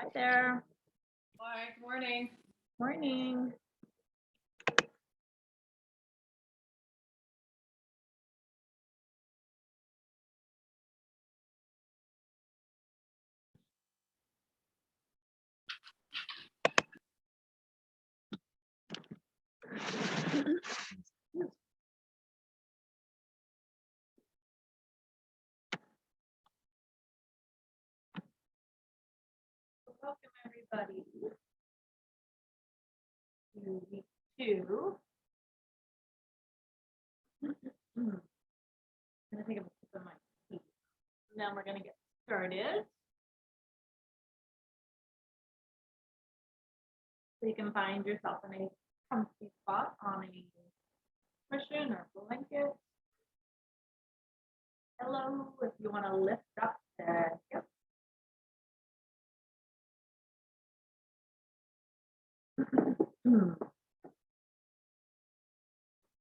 Hi there. Hi, good morning. Morning. Welcome everybody to week 2. I'm gonna take a sip of my tea. And then we're gonna get started. So you can find yourself in a comfy spot on a cushion or blanket. Hello, if you want to lift up the hips.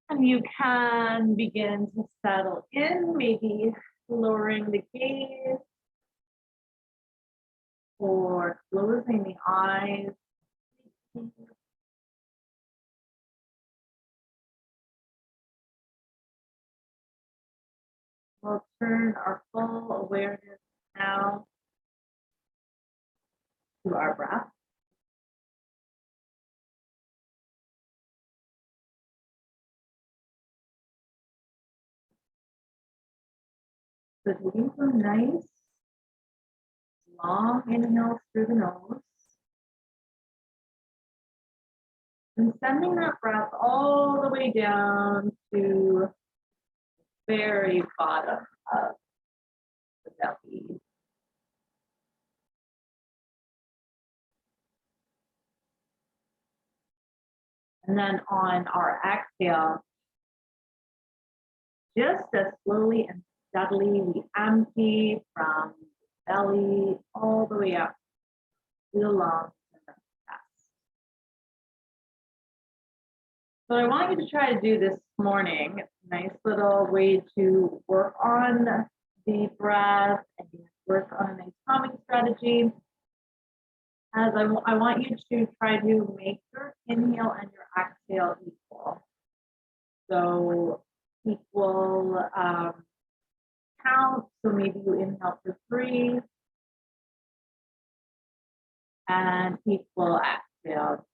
And you can begin to settle in, maybe lowering the gaze or closing the eyes. We'll turn our full awareness now to our breath. So taking some nice long inhales through the nose. And sending that breath all the way down to the very bottom of the belly. And then on our exhale, just as slowly and steadily we empty from the belly all the way up to the lungs and the chest. So I want you to try to do this morning. It's a nice little way to work on the breath and work on a nice calming strategy. As I want you to try to make your inhale and your exhale equal. So equal count. So maybe you inhale for 3 and equal exhale.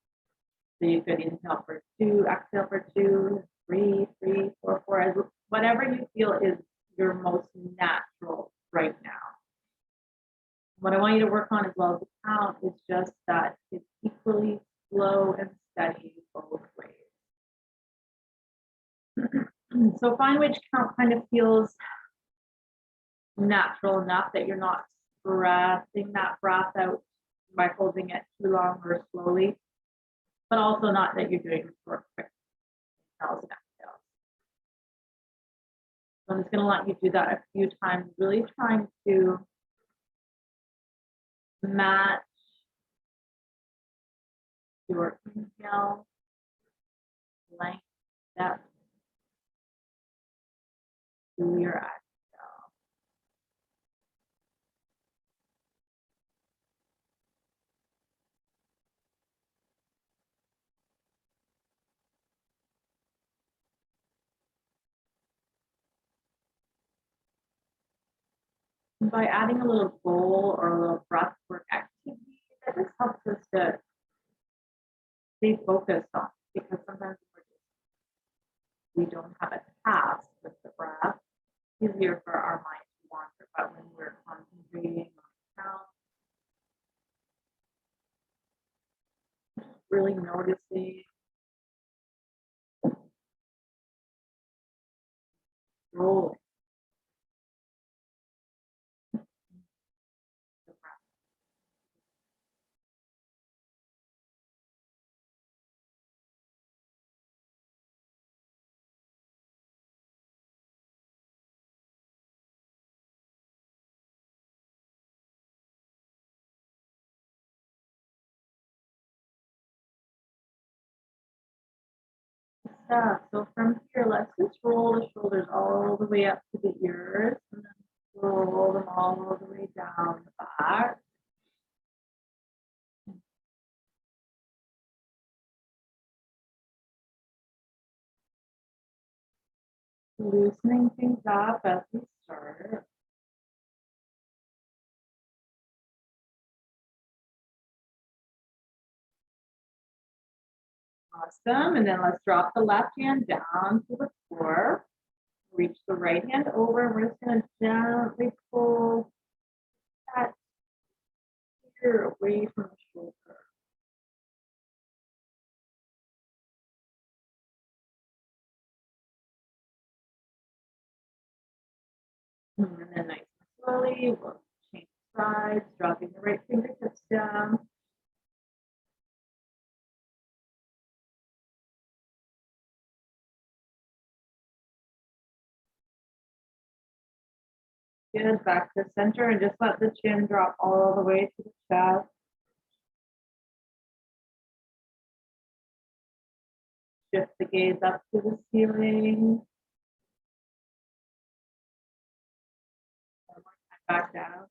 So you could inhale for 2, exhale for 2, 3, 3, 4, 4, whatever you feel is your most natural right now. What I want you to work on as well as the count is just that it's equally slow and steady both ways. So find which count kind of feels natural enough that you're not stressing that breath out by holding it too long or slowly, but also not that you're doing short, quick inhales and exhales. So I'm just going to let you do that a few times, really trying to match your inhale, length, depth to your exhale. And by adding a little goal or a little breath work activity, that just helps us to stay focused on, because sometimes we don't have a task with the breath. It's easier for our mind to wander, but when we're concentrating on count, really noticing, rolling the breath. So from here, let's just roll the shoulders all the way up to the ears, and then roll them all the way down the back. Loosening things up as we start. Awesome, and then let's drop the left hand down to the floor. Reach the right hand over. We're just going to gently pull that ear away from the shoulder. And then nice and slowly, we'll change sides, dropping the right fingertips down. Good, back to center, and just let the chin drop all the way to the chest. Shift the gaze up to the ceiling. One more time, back down.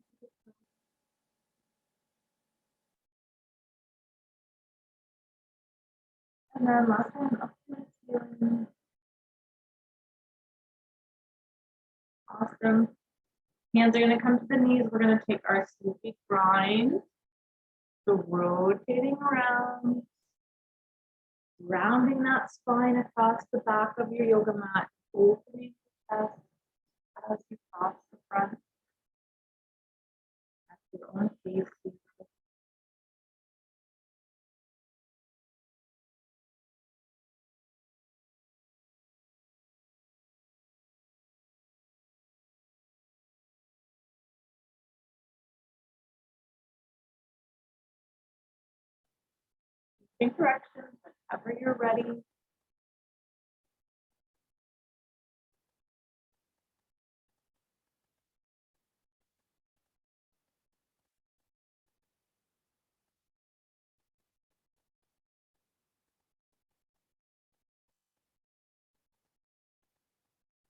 And then last time up to the ceiling. Awesome. Hands are going to come to the knees. We're going to take our sleepy grind. So rotating around, rounding that spine across the back of your yoga mat, opening the chest as you cross the front. At your own pace. In corrections, whenever you're ready.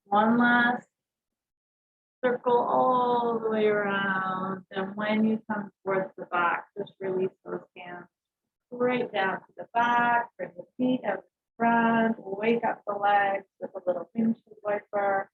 One last circle all the way around. And when you come towards the back, just release those hands right down to the back. Bring the feet out the front. Wake up the legs with a little windshield wiper.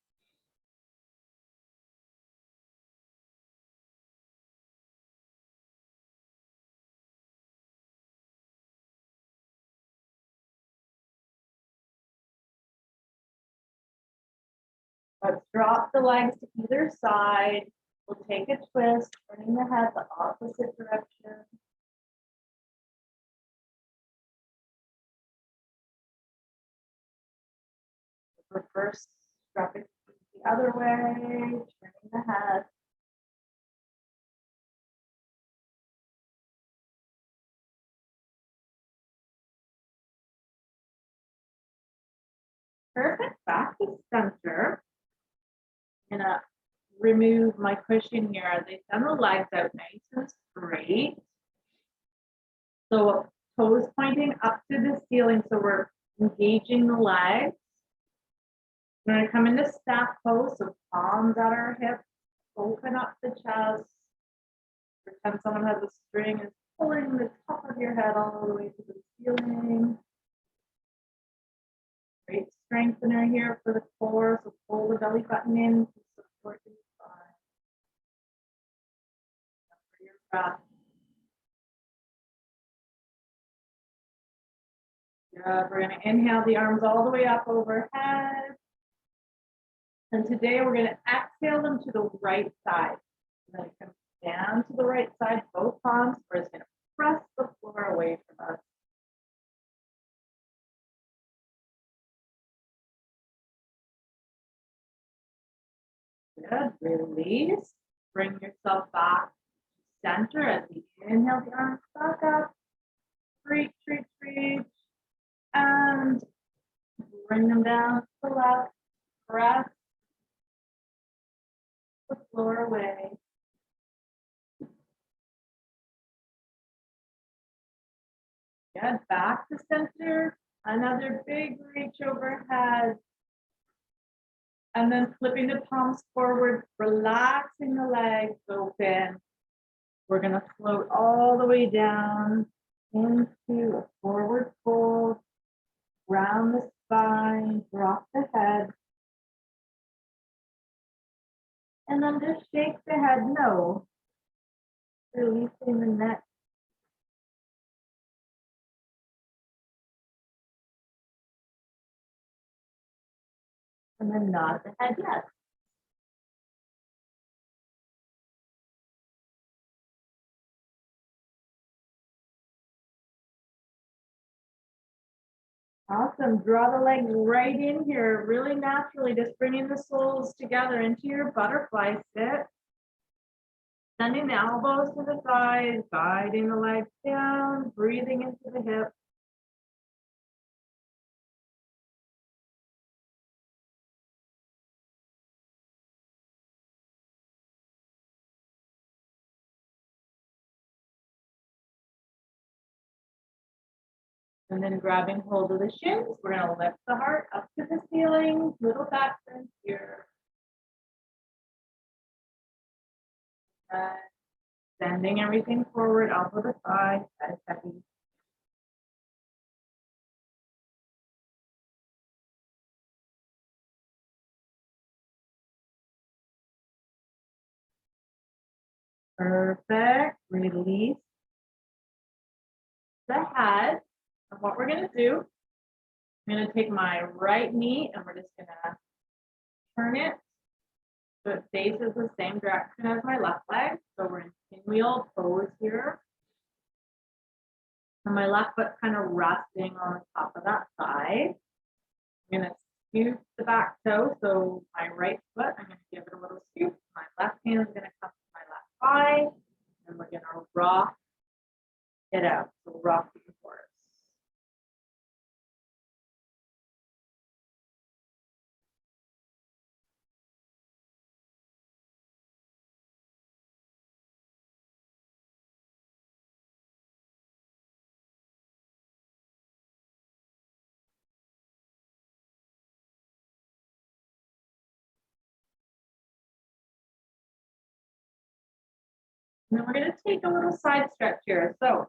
Let's drop the legs to either side. We'll take a twist, turning the head the opposite direction. Reverse, drop it the other way, turning the head. Perfect, back to center. I'm gonna remove my cushion here as I send the legs out nice and straight. So toes pointing up to the ceiling, so we're engaging the legs. We're gonna come into staff pose, so palms at our hips, open up the chest. Pretend someone has a string and pulling the top of your head all the way to the ceiling. Great strengthener here for the core, so pull the belly button in to support your spine. For your breath. Good. We're going to inhale the arms all the way up overhead. And today we're going to exhale them to the right side. And then come down to the right side, both palms. We're just going to press the floor away from us. Good. Release. Bring yourself back to center as you inhale the arms back up. Reach, reach, reach. And bring them down to the left. Press the floor away. Good. Back to center. Another big reach overhead. And then flipping the palms forward, relaxing the legs open. We're going to float all the way down into a forward fold. Round the spine, drop the head. And then just shake the head no. Releasing the neck. And then nod the head yes. Awesome. Draw the legs right in here, really naturally, just bringing the soles together into your butterfly sit. Sending the elbows to the sides, guiding the legs down, breathing into the hips. And then grabbing hold of the shins, we're going to lift the heart up to the ceiling, little back bend here. Bending everything forward, elbow to thigh, head is heavy. Perfect. Release the head. And what we're going to do, I'm going to take my right knee and we're just going to turn it so it faces the same direction as my left leg. So we're in pinwheel pose here. And my left foot kind of resting on top of that thigh. I'm going to scoop the back toe. So my right foot, I'm going to give it a little scoop. My left hand is going to come to my left thigh. And we're going to rock it out. So rock the horse. And then we're going to take a little side stretch here. So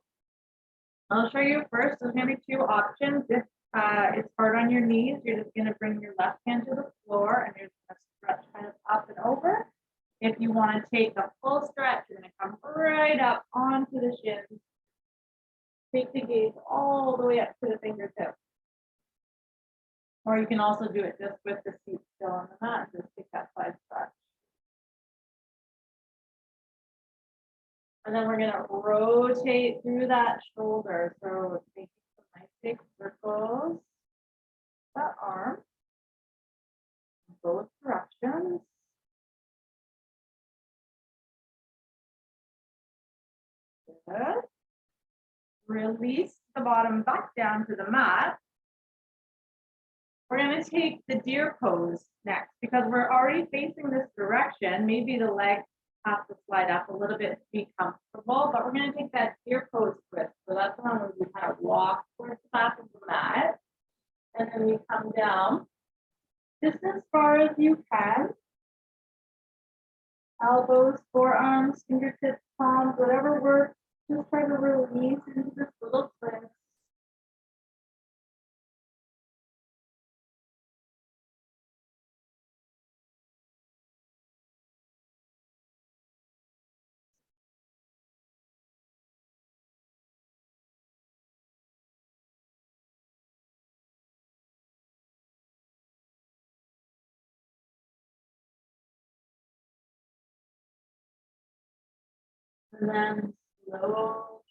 I'll show you first. There's going to be two options. If it's hard on your knees, you're just going to bring your left hand to the floor and you're just going to stretch kind of up and over. If you want to take a full stretch, you're going to come right up onto the shins. Take the gaze all the way up to the fingertips. Or you can also do it just with the feet still on the mat, just take that side stretch. And then we're going to rotate through that shoulder. So taking some nice big circles, that arm, in both directions. Good. Release the bottom back down to the mat. We're going to take the deer pose next because we're already facing this direction. Maybe the leg has to slide up a little bit to be comfortable, but we're going to take that deer pose twist. So that's the one where we kind of walk towards the back of the mat. And then we come down just as far as you can. Elbows, forearms, fingertips, palms, whatever works. Just try to release into this little twist. And then slow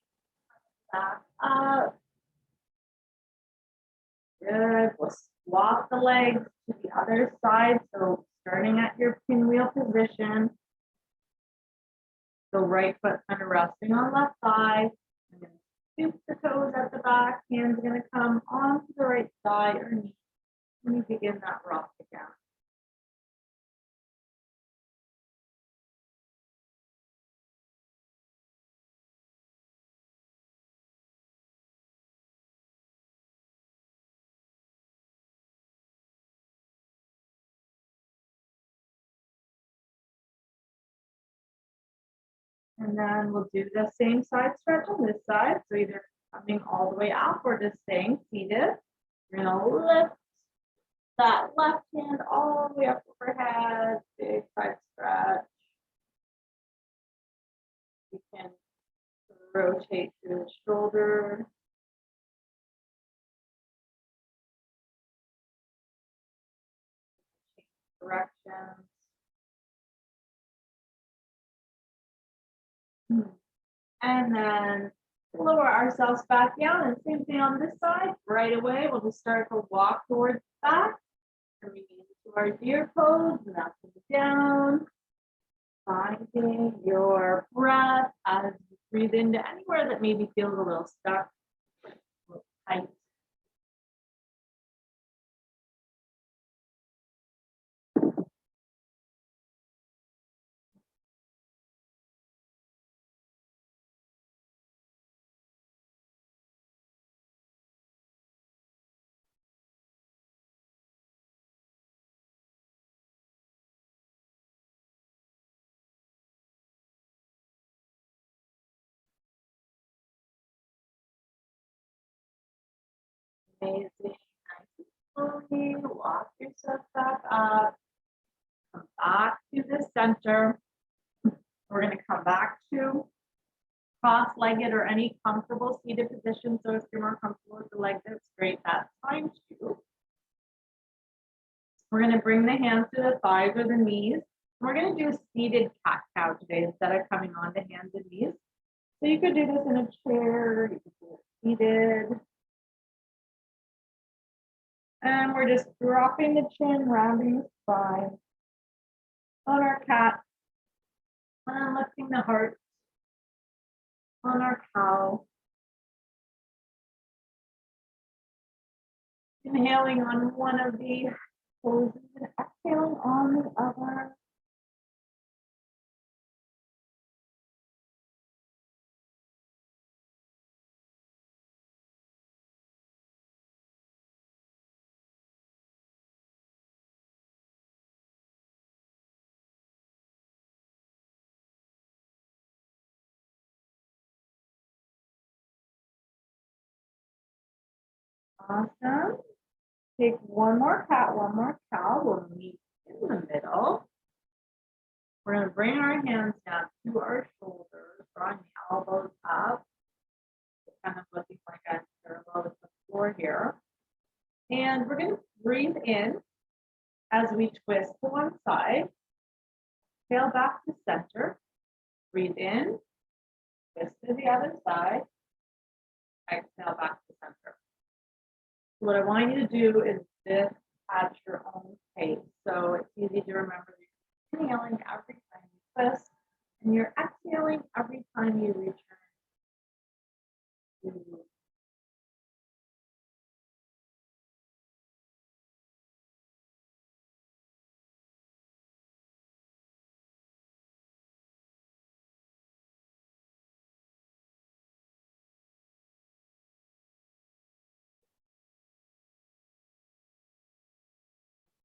back up. Good. We'll swap the legs to the other side. So starting at your pinwheel position. So right foot kind of resting on left thigh. I'm going to scoop the toes at the back. Hands going to come onto the right thigh or knee. When you begin that rock again. And then we'll do the same side stretch on this side. So either coming all the way up or just staying seated. You're going to lift that left hand all the way up overhead, big side stretch. You can rotate through the shoulder. Change directions. And then lower ourselves back down, and same thing on this side. Right away, we'll just start to walk towards the back. Coming into our deer pose, and up and down. Finding your breath as you breathe into anywhere that maybe feels a little stuck, a little tight. Amazing. Nice and slowly walk yourself back up. Come back to the center. We're going to come back to cross-legged or any comfortable seated position. So if you're more comfortable with the leg that's straight, that's fine too. We're going to bring the hands to the thighs or the knees. We're going to do a seated cat-cow today instead of coming on to hands and knees. So you could do this in a chair, you could do it seated. And we're just dropping the chin, rounding the spine on our cat, and lifting the heart on our cow. Inhaling on one of the poses and exhaling on the other. Awesome. Take one more cat, one more cow. We'll meet in the middle. We're going to bring our hands down to our shoulders, drawing the elbows up. Kind of looking like a parallel with the floor here. And we're going to breathe in as we twist to one side. Tail back to center. Breathe in. Twist to the other side. Exhale back to center. What I want you to do is this at your own pace. So it's easy to remember you're inhaling every time you twist, and you're exhaling every time you return to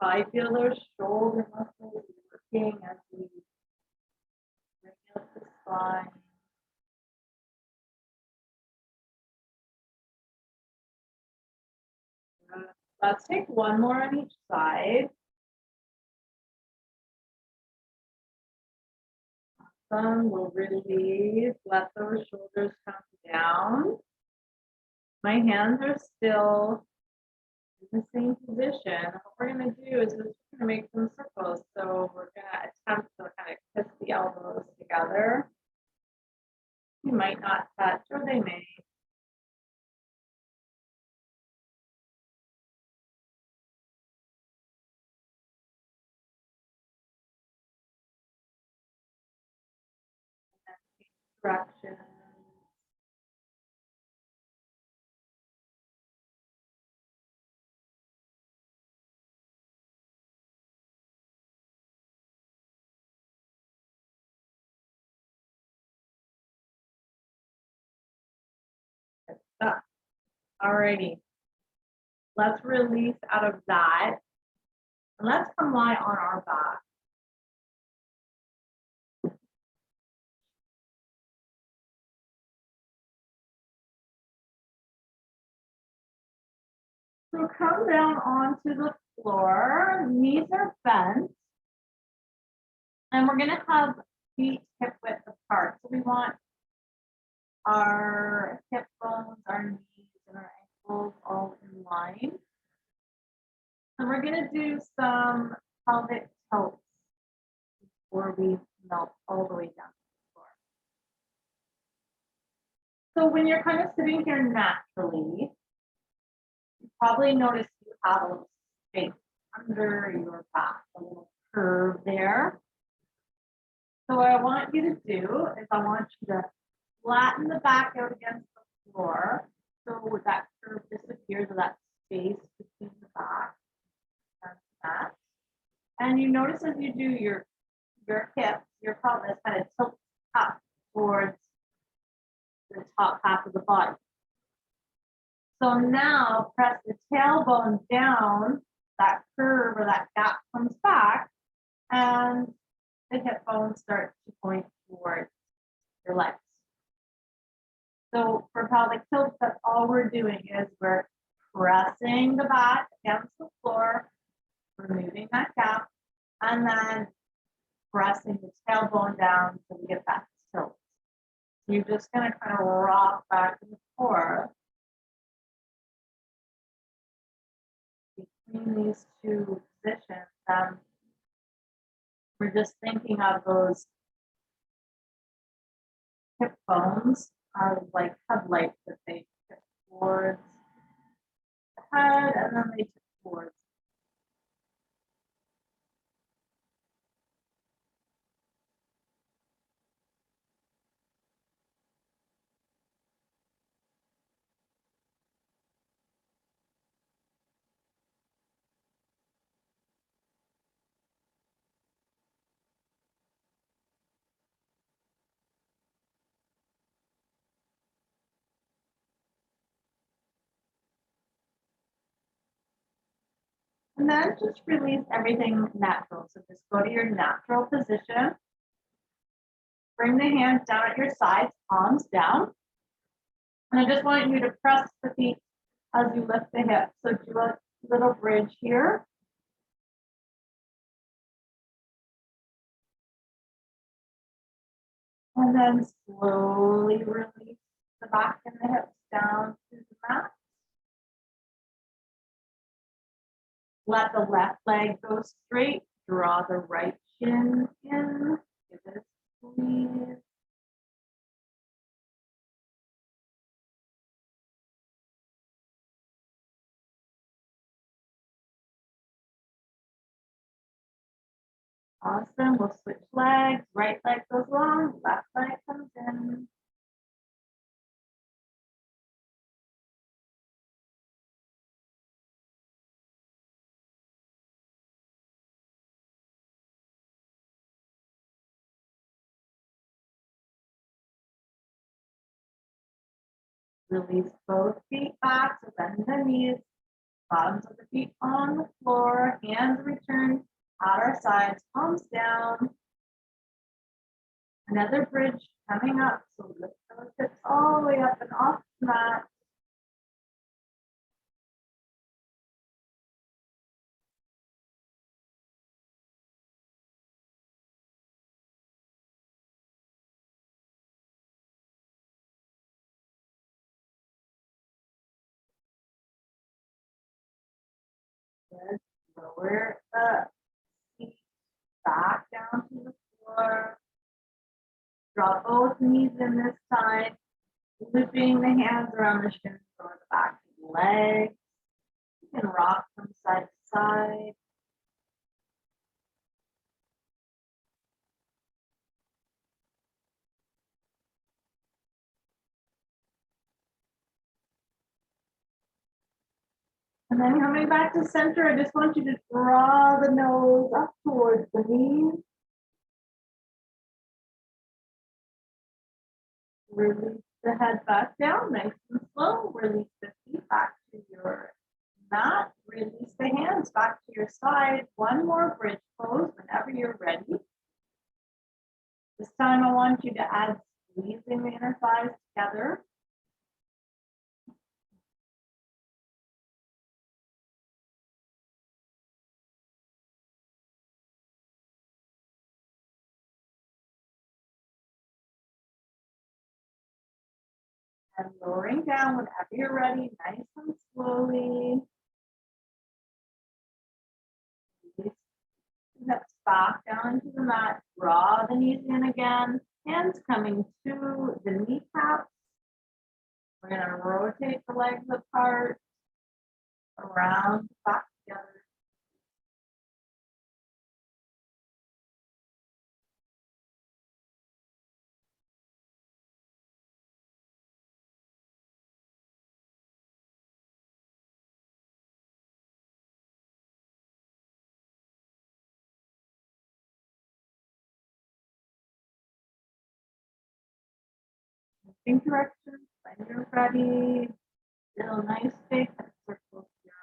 5 feel those shoulder muscles working as we bring up the spine. Let's take one more on each side. Awesome. We'll release. Let those shoulders come down. My hands are still in the same position. What we're going to do is we're going to make some circles. So we're going to attempt to kind of kiss the elbows together. You might not touch, or they may. Direction. Alrighty. Let's release out of that. And let's come lie on our back. So come down onto the floor, knees are bent. And we're gonna have feet hip width apart. So we want our hip bones, our knees, and our ankles all in line. And we're gonna do some pelvic tilts before we melt all the way down to the floor. So when you're kind of sitting here naturally, you probably notice you have a little space under your back, a little curve there. So what I want you to do is I want you to flatten the back out against the floor so that curve disappears, or that space between the back and that. And you notice as you do your hips, your pelvis kind of tilts up towards the top half of the body. So now press the tailbone down, that curve or that gap comes back, and the hip bones start to point towards your legs. So for pelvic tilts, that's all we're doing is we're pressing the back against the floor, removing that gap, and then pressing the tailbone down so we get back to tilt. So you're just going to kind of rock back and forth between these two positions. We're just thinking of those hip bones as like headlights that they tip towards the head and then they tip towards. And then just release everything natural. So just go to your natural position. Bring the hands down at your sides, palms down. And I just want you to press the feet as you lift the hips. So do a little bridge here. And then slowly release the back and the hips down to the mat. Let the left leg go straight. Draw the right shin in. Give it a squeeze. Awesome. We'll switch legs. Right leg goes long. Left leg comes in. Release both feet back, so bend the knees, bottoms of the feet on the floor, hands return at our sides, palms down. Another bridge coming up, so lift those hips all the way up and off the mat. Good. Lower the feet back down to the floor. Draw both knees in this time, looping the hands around the shins or the back of the legs. You can rock from side to side. And then coming back to center, I just want you to draw the nose up towards the knees. Release the head back down, nice and slow. Release the feet back to your mat. Release the hands back to your side. One more bridge pose whenever you're ready. This time I want you to add squeezing the inner thighs together. And lowering down whenever you're ready, nice and slowly. Release the hips back down into the mat. Draw the knees in again. Hands coming to the kneecaps. We're going to rotate the legs apart, around, back together. Same direction, when you're ready. Little nice big circles here.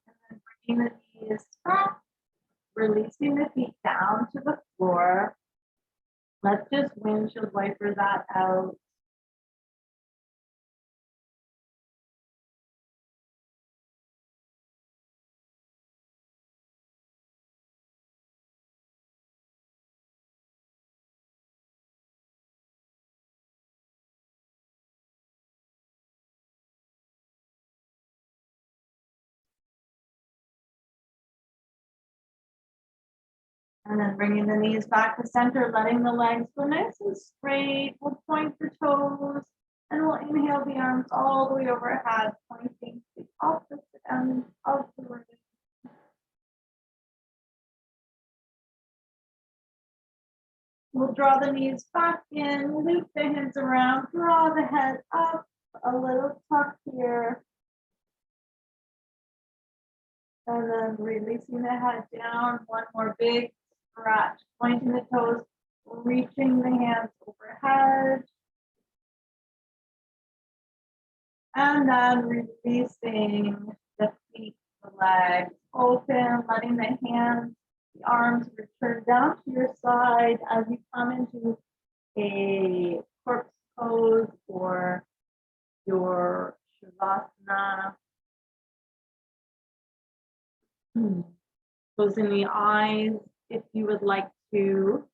And then bringing the knees up, releasing the feet down to the floor. Let's just windshield wiper that out. And then bringing the knees back to center, letting the legs go nice and straight. We'll point the toes and we'll inhale the arms all the way overhead, pointing to the opposite end of the room. We'll draw the knees back in, loop the hands around, draw the head up, a little tuck here. And then releasing the head down, one more big stretch, pointing the toes, reaching the hands overhead. And then releasing the feet, the legs open, letting the hands, the arms return down to your side as you come into a corpse pose or your Shavasana. Closing the eyes if you would like to.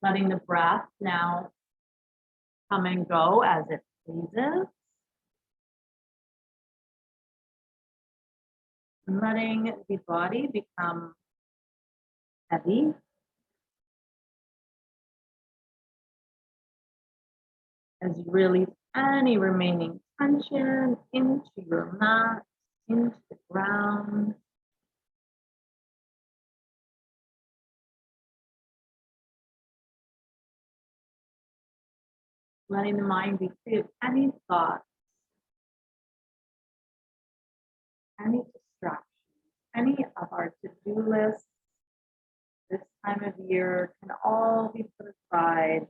Letting the breath now come and go as it pleases. And letting the body become heavy. As you release any remaining tension into your mat, into the ground. Letting the mind be free of any thoughts, any distractions, any of our to-do lists this time of year can all be put aside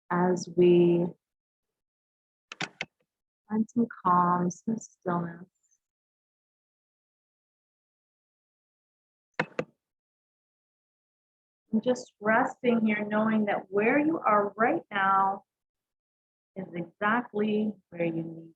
as we find some calm, some stillness. And just resting here, knowing that where you are right now is exactly where you need.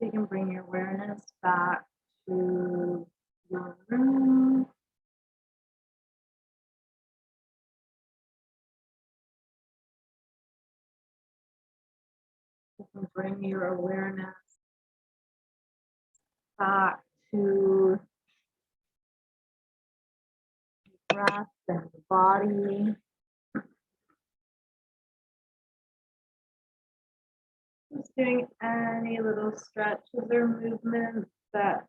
you can bring your awareness back to your room. You can bring your awareness back to the breath and the body. Just doing any little stretches or movements that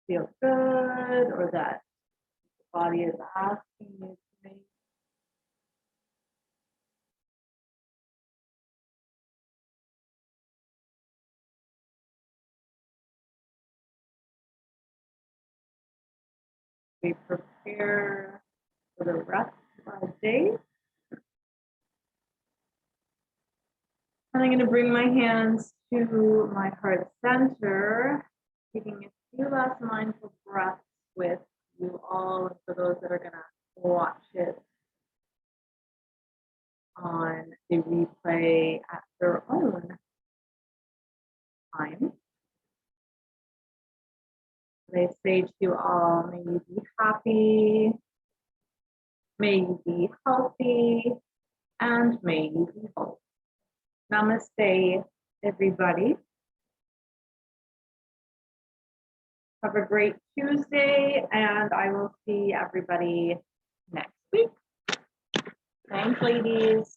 feel good or that the body is asking you to make. We prepare for the rest of our day. And I'm going to bring my hands to my heart center, taking a few last mindful breaths with you all, and for those that are going to watch it on the replay at their own time. They say to you all, may you be happy, may you be healthy, and may you be whole. Namaste, everybody. Have a great Tuesday, and I will see everybody next week. Thanks, ladies.